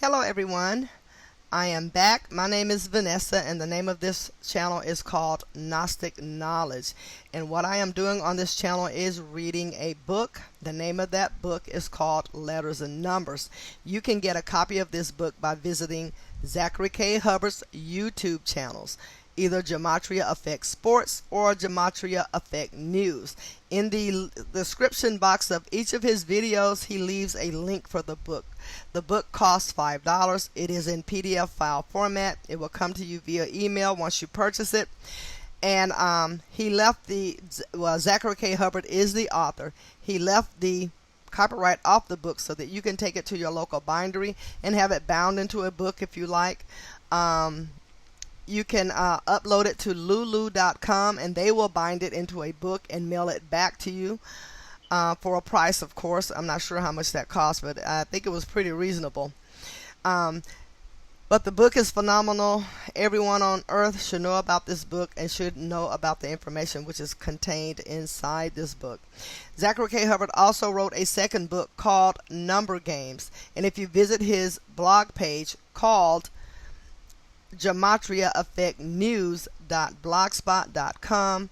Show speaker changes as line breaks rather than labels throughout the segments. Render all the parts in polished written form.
Hello everyone, I am back. My name is Vanessa and the name of this channel is called Gnostic Knowledge. And what I am doing on this channel is reading a book. The name of that book is called Letters and Numbers. You can get a copy of this book by visiting Zachary K. Hubbard's YouTube channels, either Gematria Effect Sports or Gematria Effect News. In the description box of each of his videos, he leaves a link for the book. The book costs $5. It is in PDF file format. It will come to you via email once you purchase it. And Zachary K. Hubbard is the author. He left the copyright off the book so that you can take it to your local bindery and have it bound into a book if you like. You can upload it to lulu.com and they will bind it into a book and mail it back to you for a price, of course. I'm not sure how much that cost, but I think it was pretty reasonable. But the book is phenomenal. Everyone on earth should know about this book and should know about the information which is contained inside this book. Zachary K. Hubbard also wrote a second book called Number Games. And if you visit his blog page called GematriaEffectNews.blogspot.com,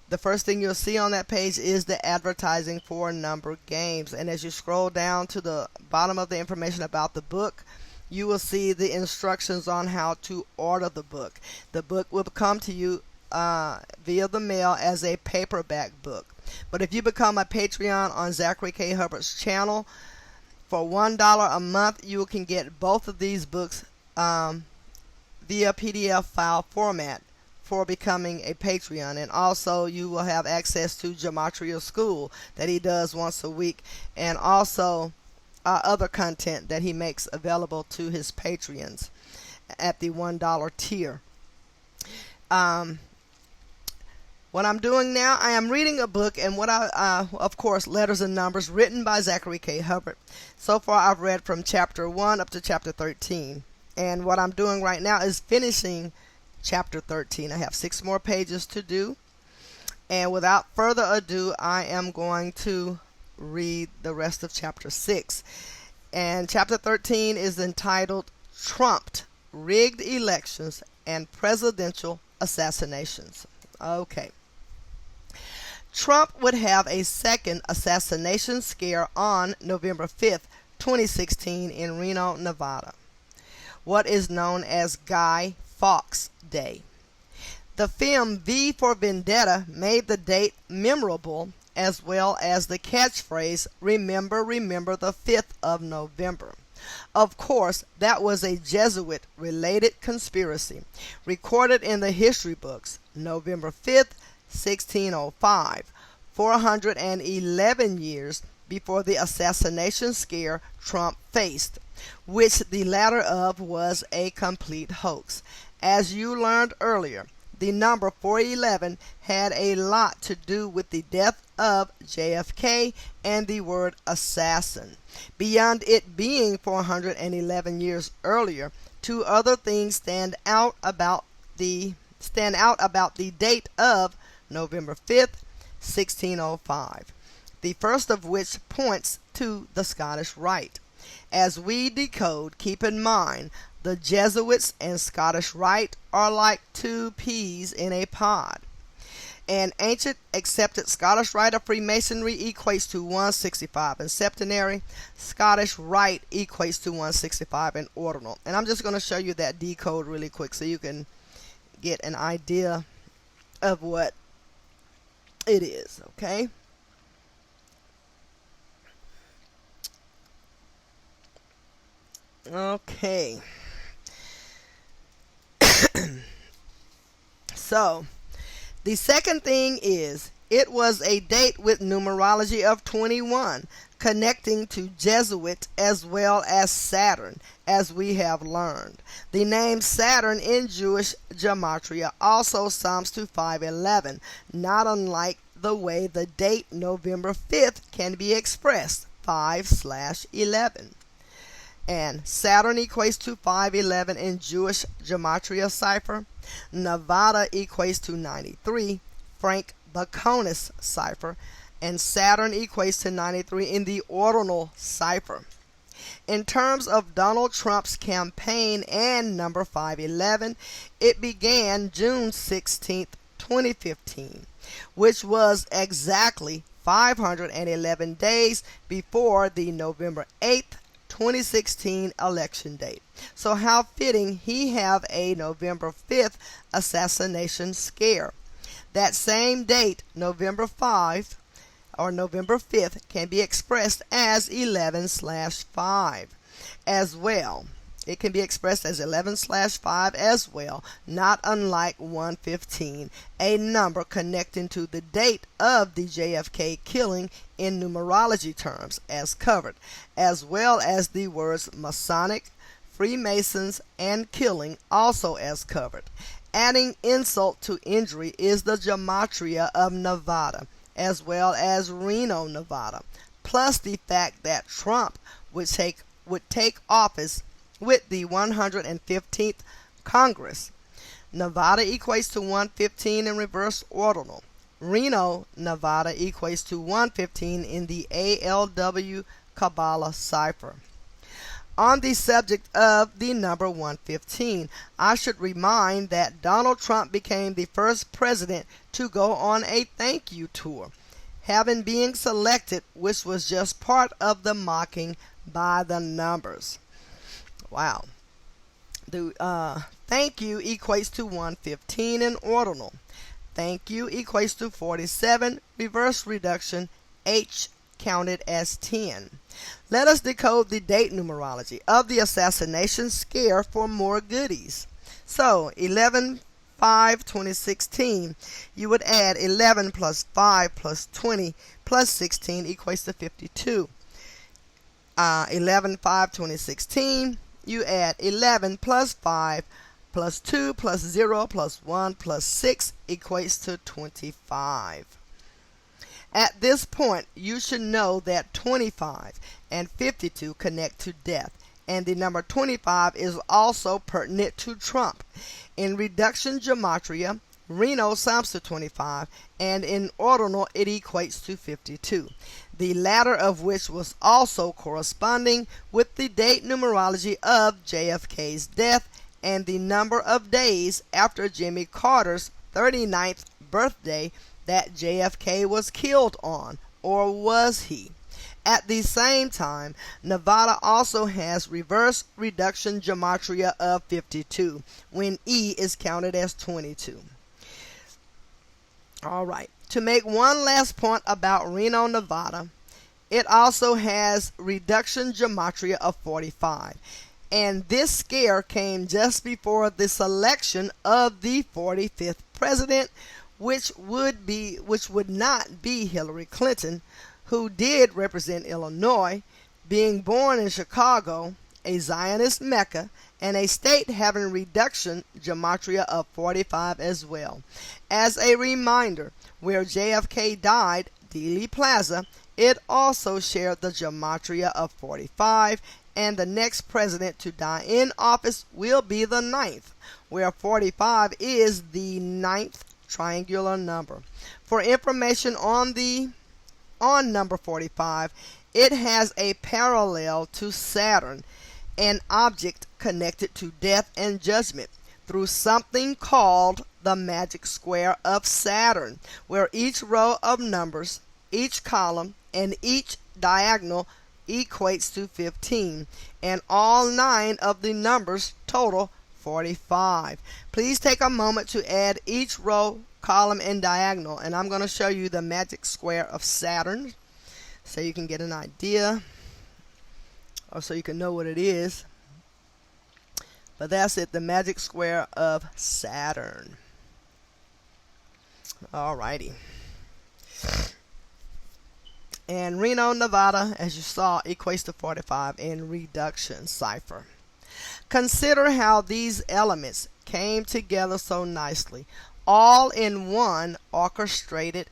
the first thing you'll see on that page is the advertising for Number Games. And as you scroll down to the bottom of the information about the book, you will see the instructions on how to order the book. The book will come to you via the mail as a paperback book. But if you become a Patreon on Zachary K. Hubbard's channel, for $1 a month, you can get both of these books via PDF file format for becoming a Patreon. And also you will have access to Gematria School that he does once a week, and also other content that he makes available to his Patreons at the $1 tier. What I'm doing now, I am reading a book, and of course, Letters and Numbers, written by Zachary K. Hubbard. So far I've read from chapter 1 up to chapter 13. And what I'm doing right now is finishing chapter 13. I have 6 more pages to do. And without further ado, I am going to read the rest of chapter 6. And chapter 13 is entitled Trumped, Rigged Elections and Presidential Assassinations. Okay. Trump would have a second assassination scare on November 5th, 2016 in Reno, Nevada, what is known as Guy Fawkes Day. The film V for Vendetta made the date memorable, as well as the catchphrase, "Remember, remember the 5th of November." Of course, that was a Jesuit-related conspiracy recorded in the history books. November 5th, 1605, 411 years before the assassination scare Trump faced, which the latter of was a complete hoax. As you learned earlier, the number 411 had a lot to do with the death of JFK and the word assassin. Beyond it being 411 years earlier, 2 other things stand out about the date of November 5th, 1605. The first of which points to the Scottish Rite. As we decode, keep in mind, the Jesuits and Scottish Rite are like 2 peas in a pod. An ancient accepted Scottish Rite of Freemasonry equates to 165 in septenary. Scottish Rite equates to 165 in ordinal. And I'm just going to show you that decode really quick so you can get an idea of what it is, okay? Okay. So, the second thing is, it was a date with numerology of 21, connecting to Jesuit as well as Saturn, as we have learned. The name Saturn in Jewish gematria also sums to 511, not unlike the way the date November 5th can be expressed, 5/11. And Saturn equates to 511 in Jewish gematria cipher. Nevada equates to 93, Frank Baconis cipher. And Saturn equates to 93 in the ordinal cipher. In terms of Donald Trump's campaign and number 511, it began June 16, 2015, which was exactly 511 days before the November 8th, 2016 election date. So how fitting he have a November 5th assassination scare. That same date, November 5 or November 5th, can be expressed as 11/5 as well. It can be expressed as 11/5 as well, not unlike 115, a number connecting to the date of the JFK killing in numerology terms as covered, as well as the words Masonic, Freemasons, and killing also as covered. Adding insult to injury is the gematria of Nevada, as well as Reno, Nevada, plus the fact that Trump would take office with the 115th Congress. Nevada equates to 115 in reverse ordinal. Reno, Nevada equates to 115 in the ALW Kabbalah cipher. On the subject of the number 115, I should remind that Donald Trump became the first president to go on a thank you tour, having been selected, which was just part of the mocking by the numbers. Wow. The thank you equates to 115 in ordinal. Thank you equates to 47, reverse reduction, H counted as 10. Let us decode the date numerology of the assassination scare for more goodies. So, 11/5/2016, you would add 11 plus 5 plus 20 plus 16 equates to 52. 11/5/2016, you add 11 plus 5 plus 2 plus 0 plus 1 plus 6 equates to 25. At this point, you should know that 25 and 52 connect to death, and the number 25 is also pertinent to Trump. In reduction gematria, Reno sums to 25, and in ordinal it equates to 52, the latter of which was also corresponding with the date numerology of JFK's death and the number of days after Jimmy Carter's 39th birthday that JFK was killed on, or was he? At the same time, Nevada also has reverse reduction gematria of 52, when E is counted as 22. Alright, to make one last point about Reno, Nevada, it also has reduction gematria of 45. And this scare came just before the selection of the 45th president, which would not be Hillary Clinton, who did represent Illinois, being born in Chicago, a Zionist Mecca, and a state having reduction gematria of 45 as well. As a reminder, where JFK died, Dealey Plaza, it also shared the gematria of 45, and the next president to die in office will be the 9th, where 45 is the 9th triangular number. For information on number 45, it has a parallel to Saturn, an object connected to death and judgment through something called the magic square of Saturn, where each row of numbers, each column, and each diagonal equates to 15, and all 9 of the numbers total 45. Please take a moment to add each row, column, and diagonal, and I'm going to show you the magic square of Saturn so you can get an idea, or so you can know what it is. But that's it, the magic square of Saturn. Alrighty. And Reno, Nevada, as you saw, equates to 45 in reduction cipher. Consider how these elements came together so nicely, all in one orchestrated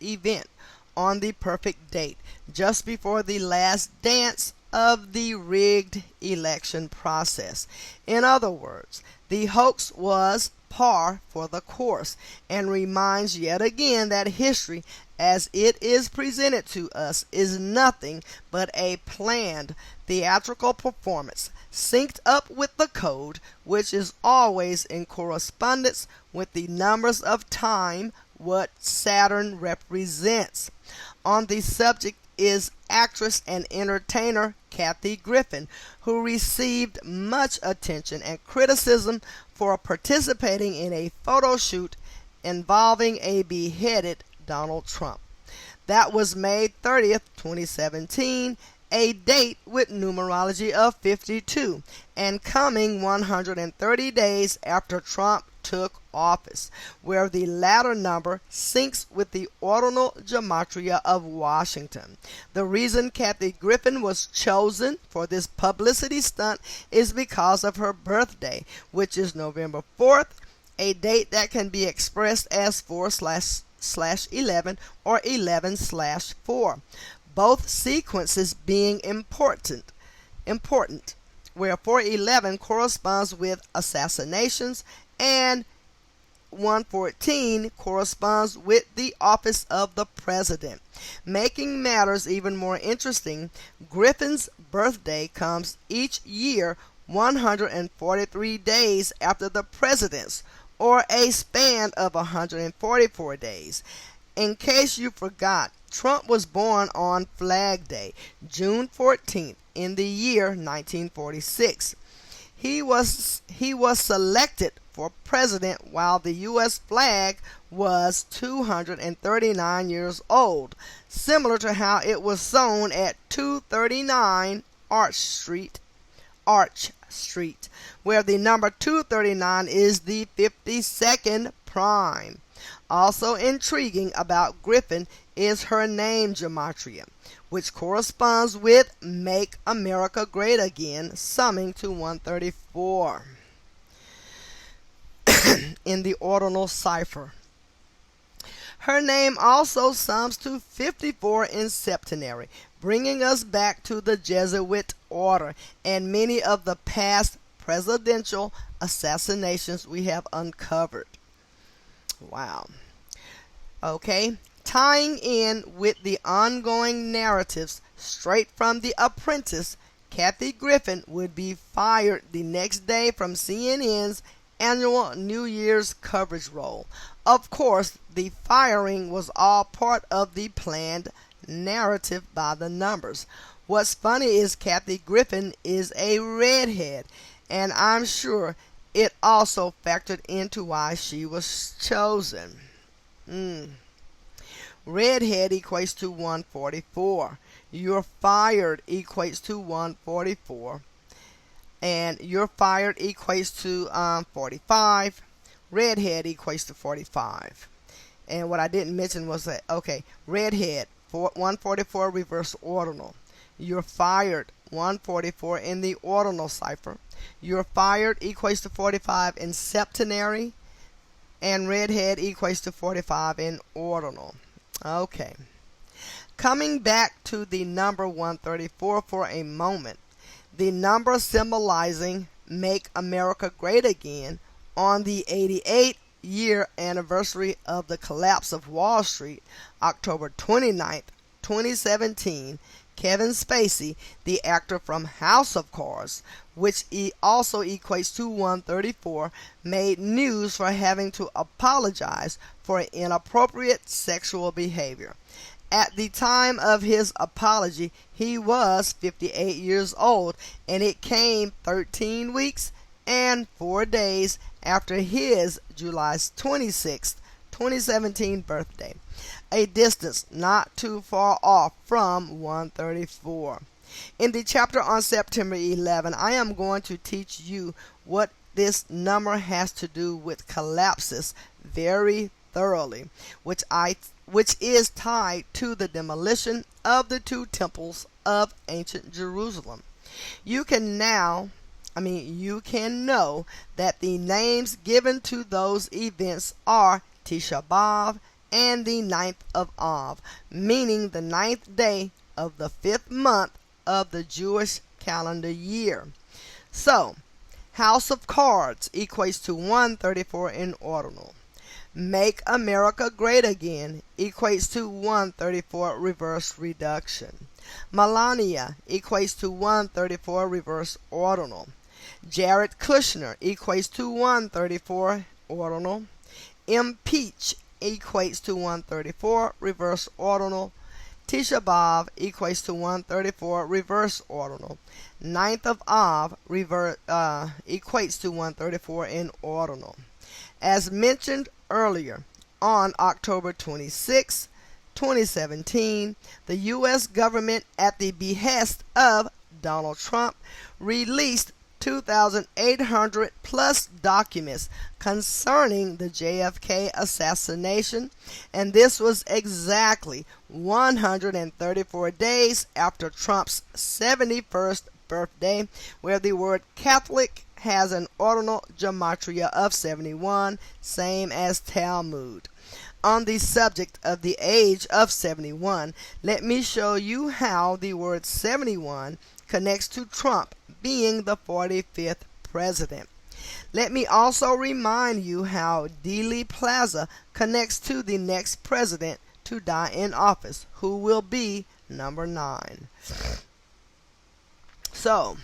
event on the perfect date, just before the last dance of the rigged election process. In other words, the hoax was par for the course, and reminds yet again that history as it is presented to us is nothing but a planned, theatrical performance, synced up with the code, which is always in correspondence with the numbers of time what Saturn represents. On the subject is actress and entertainer Kathy Griffin, who received much attention and criticism for participating in a photo shoot involving a beheaded Donald Trump. That was May 30th, 2017, a date with numerology of 52, and coming 130 days after Trump took office, where the latter number syncs with the ordinal gematria of Washington. The reason Kathy Griffin was chosen for this publicity stunt is because of her birthday, which is November 4th, a date that can be expressed as 4/11 or 11/4. Both sequences being important, where 411 corresponds with assassinations and 114 corresponds with the office of the president. Making matters even more interesting, Griffin's birthday comes each year 143 days after the president's, or a span of 144 days. In case you forgot, Trump was born on Flag Day, June 14th, in the year 1946. He was selected for president while the U.S. flag was 239 years old, similar to how it was sewn at 239 Arch Street, where the number 239 is the 52nd prime. Also intriguing about Griffin is her name gematria, which corresponds with Make America Great Again, summing to 134 in the ordinal cipher. Her name also sums to 54 in septenary, bringing us back to the Jesuit order and many of the past presidential assassinations we have uncovered. Wow. Okay, tying in with the ongoing narratives straight from The Apprentice, Kathy Griffin would be fired the next day from CNN's annual New Year's coverage role. Of course, the firing was all part of the planned narrative by the numbers. What's funny is Kathy Griffin is a redhead, and I'm sure it also factored into why she was chosen. Redhead equates to 144. You're fired equates to 144. And you're fired equates to 45. Redhead equates to 45. And what I didn't mention was that, okay, redhead, 144 reverse ordinal. You're fired, 144 in the ordinal cipher. You're fired equates to 45 in septenary. And redhead equates to 45 in ordinal. Okay. Coming back to the number 134 for a moment. The number symbolizing Make America Great Again on the 88-year anniversary of the collapse of Wall Street, October 29th, 2017, Kevin Spacey, the actor from House of Cards, which also equates to 134, made news for having to apologize for inappropriate sexual behavior. At the time of his apology, he was 58 years old, and it came 13 weeks and 4 days after his July 26, 2017 birthday, a distance not too far off from 134. In the chapter on September 11, I am going to teach you what this number has to do with collapses very thoroughly, which is tied to the demolition of the two temples of ancient Jerusalem. You can know that the names given to those events are Tisha B'Av and the 9th of Av, meaning the 9th day of the 5th month of the Jewish calendar year. So, House of Cards equates to 134 in ordinal. Make America Great Again equates to 134 reverse reduction. Melania equates to 134 reverse ordinal. Jared Kushner equates to 134 ordinal. Impeach equates to 134 reverse ordinal. Tisha B'Av equates to 134 reverse ordinal. 9th of Av equates to 134 in ordinal. As mentioned earlier, on October 26, 2017, the U.S. government, at the behest of Donald Trump, released 2,800 plus documents concerning the JFK assassination, and this was exactly 134 days after Trump's 71st birthday, where the word Catholic has an ordinal gematria of 71, same as Talmud. On the subject of the age of 71, let me show you how the word 71 connects to Trump being the 45th president. Let me also remind you how Dealey Plaza connects to the next president to die in office, who will be number 9. So,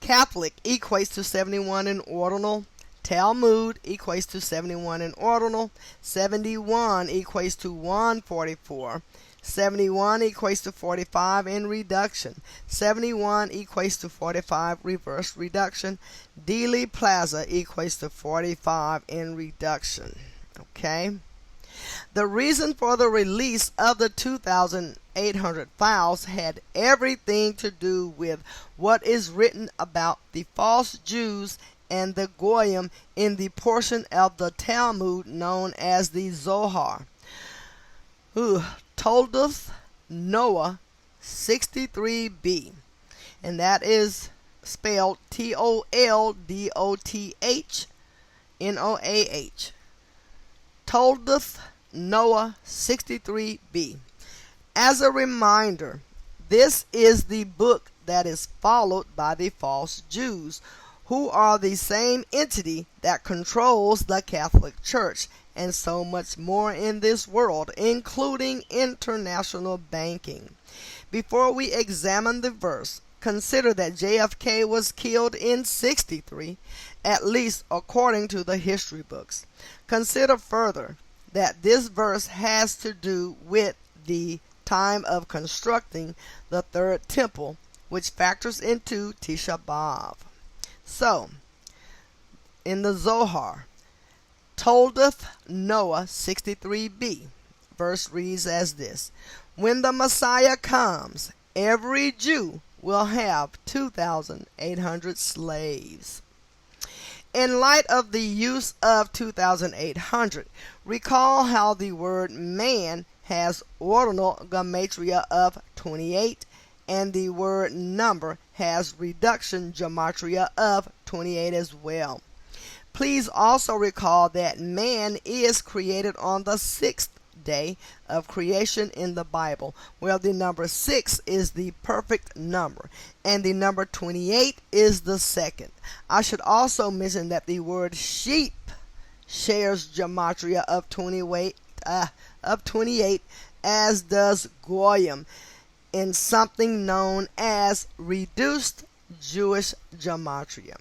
Catholic equates to 71 in ordinal. Talmud equates to 71 in ordinal. 71 equates to 144. 71 equates to 45 in reduction. 71 equates to 45 reverse reduction. Dealey Plaza equates to 45 in reduction. Okay? The reason for the release of the 2,800 files had everything to do with what is written about the false Jews and the Goyim in the portion of the Talmud known as the Zohar. Toldeth Noah 63b, and that is spelled ToldothnOah. Toldeth Noah 63b. As a reminder, this is the book that is followed by the false Jews, who are the same entity that controls the Catholic Church and so much more in this world, including international banking. Before we examine the verse, consider that JFK was killed in 63, at least according to the history books. Consider further that this verse has to do with the time of constructing the third temple, which factors into Tisha B'Av. So, in the Zohar, Toldeth Noah 63b, verse reads as this: when the Messiah comes, every Jew will have 2,800 slaves. In light of the use of 2,800, recall how the word man has ordinal gematria of 28, and the word number has reduction gematria of 28 as well. Please also recall that man is created on the 6th day of creation in the Bible, where the number 6 is the perfect number, and the number 28 is the second. I should also mention that the word sheep shares gematria of 28, as does Goyim, in something known as reduced Jewish gematria,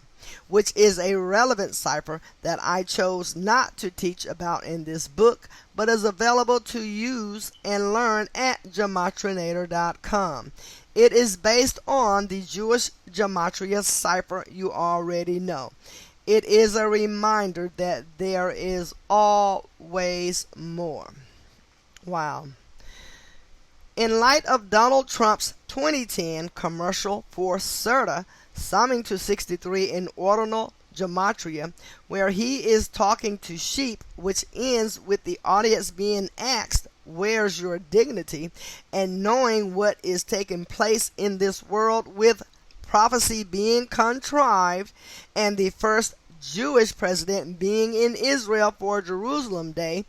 which is a relevant cipher that I chose not to teach about in this book, but is available to use and learn at gematrinator.com. It is based on the Jewish gematria cipher you already know. It is a reminder that there is always more. Wow. In light of Donald Trump's 2010 commercial for Serta, summing to 63 in ordinal gematria, where he is talking to sheep, which ends with the audience being asked, "Where's your dignity?" and knowing what is taking place in this world with prophecy being contrived and the first Jewish president being in Israel for Jerusalem Day,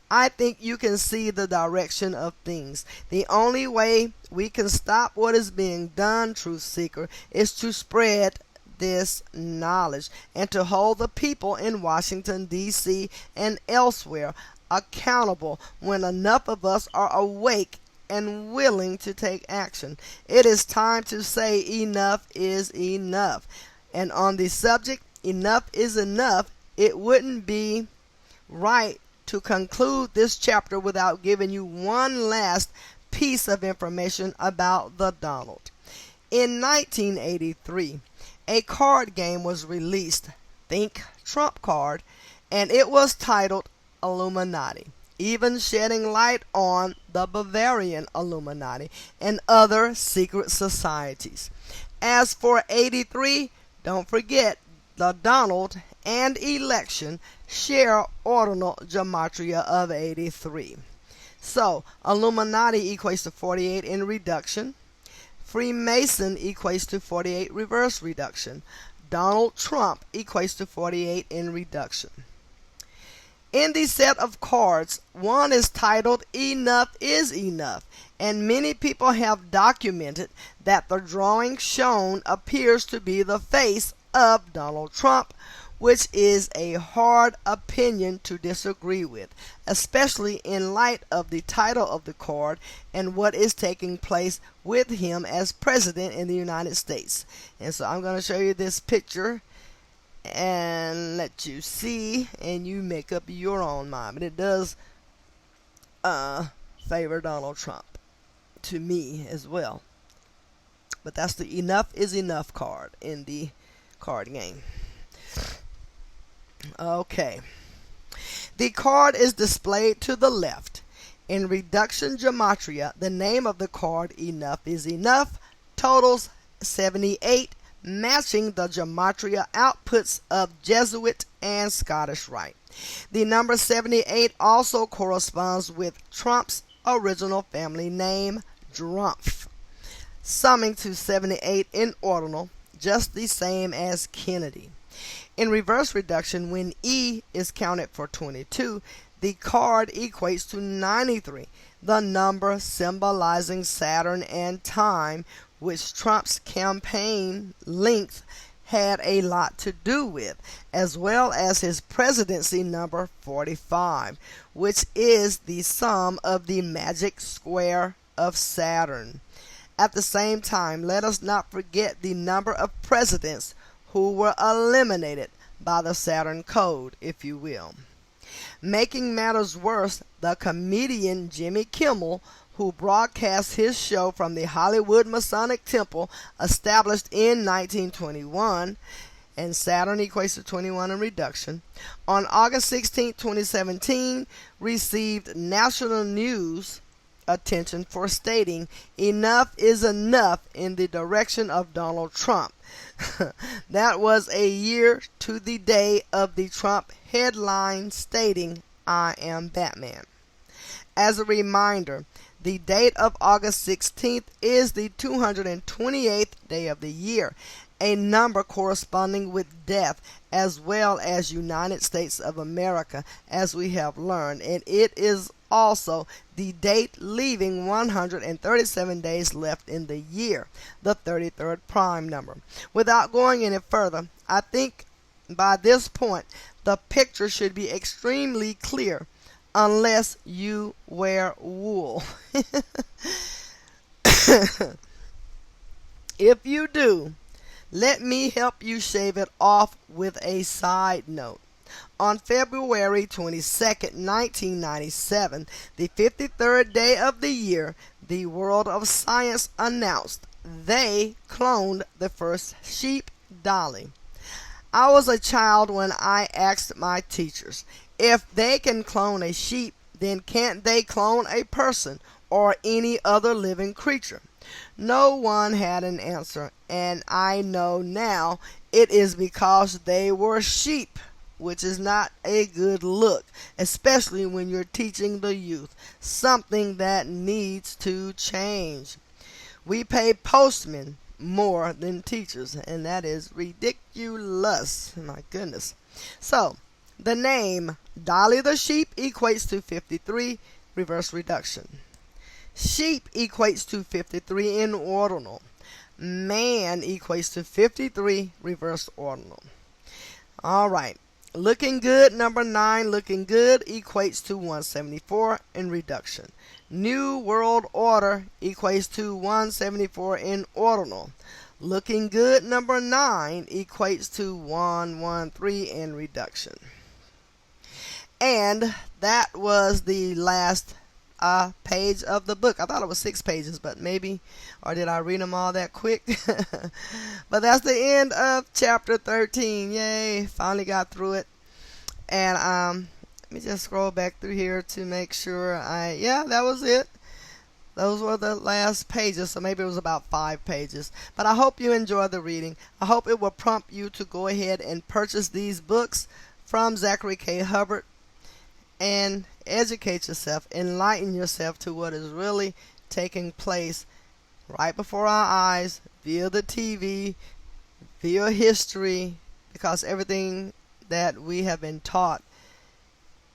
I think you can see the direction of things. The only way we can stop what is being done, truth seeker, is to spread this knowledge and to hold the people in Washington, D.C. and elsewhere accountable when enough of us are awake and willing to take action. It is time to say enough is enough. And on the subject, enough is enough, it wouldn't be right to conclude this chapter without giving you one last piece of information about the Donald. In 1983, a card game was released, think Trump card, and it was titled Illuminati, even shedding light on the Bavarian Illuminati and other secret societies. As for 83, don't forget the Donald and election share ordinal gematria of 83. So, Illuminati equates to 48 in reduction. Freemason equates to 48 reverse reduction. Donald Trump equates to 48 in reduction. In the set of cards, one is titled Enough is Enough, and many people have documented that the drawing shown appears to be the face of Donald Trump, which is a hard opinion to disagree with, especially in light of the title of the card and what is taking place with him as president in the United States. And so I'm going to show you this picture and let you see, and you make up your own mind. But it does favor Donald Trump to me as well. But that's the Enough is Enough card in the card game. Okay. The card is displayed to the left. In reduction gematria, the name of the card, Enough is Enough, totals 78, matching the gematria outputs of Jesuit and Scottish Rite. The number 78 also corresponds with Trump's original family name, Drumpf, summing to 78 in ordinal, just the same as Kennedy. In reverse reduction, when E is counted for 22, the card equates to 93, the number symbolizing Saturn and time, which Trump's campaign length had a lot to do with, as well as his presidency number 45, which is the sum of the magic square of Saturn. At the same time, let us not forget the number of presidents who were eliminated by the Saturn code, if you will. Making matters worse, the comedian Jimmy Kimmel, who broadcast his show from the Hollywood Masonic Temple established in 1921, and Saturn equates to 21 in reduction, on August 16, 2017, received national news attention for stating enough is enough in the direction of Donald Trump. That was a year to the day of the Trump headline stating, "I am Batman." As a reminder, the date of August 16th is the 228th day of the year, a number corresponding with death as well as United States of America, as we have learned, and it is also the date leaving 137 days left in the year, the 33rd prime number. Without going any further, I think by this point the picture should be extremely clear, unless you wear wool. If you do, let me help you shave it off with a side note. On February 22nd, 1997, the 53rd day of the year, the world of science announced they cloned the first sheep, Dolly. I was a child when I asked my teachers, if they can clone a sheep, then can't they clone a person or any other living creature? No one had an answer, and I know now it is because they were sheep, which is not a good look, especially when you're teaching the youth, something that needs to change. We pay postmen more than teachers, and that is ridiculous. My goodness. So, the name Dolly the sheep equates to 53, reverse reduction. Sheep equates to 53 in ordinal. Man equates to 53 reverse ordinal. All right. Looking good, number 9, looking good equates to 174 in reduction. New World Order equates to 174 in ordinal. Looking good, number 9 equates to 113 in reduction. And that was the last page of the book. I thought it was 6 pages, but maybe, or did I read them all that quick? But that's the end of chapter 13. Yay, finally got through it. And let me just scroll back through here to make sure yeah, that was it. Those were the last pages, so maybe it was about 5 pages. But I hope you enjoyed the reading. I hope it will prompt you to go ahead and purchase these books from Zachary K. Hubbard and educate yourself, enlighten yourself to what is really taking place right before our eyes via the TV, via history, because everything that we have been taught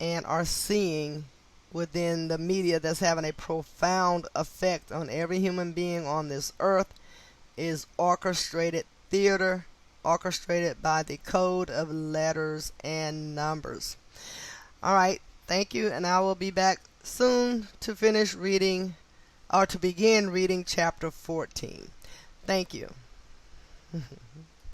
and are seeing within the media that's having a profound effect on every human being on this earth is orchestrated theater, orchestrated by the code of letters and numbers. All right, thank you, and I will be back soon to finish reading, or to begin reading chapter 14. Thank you.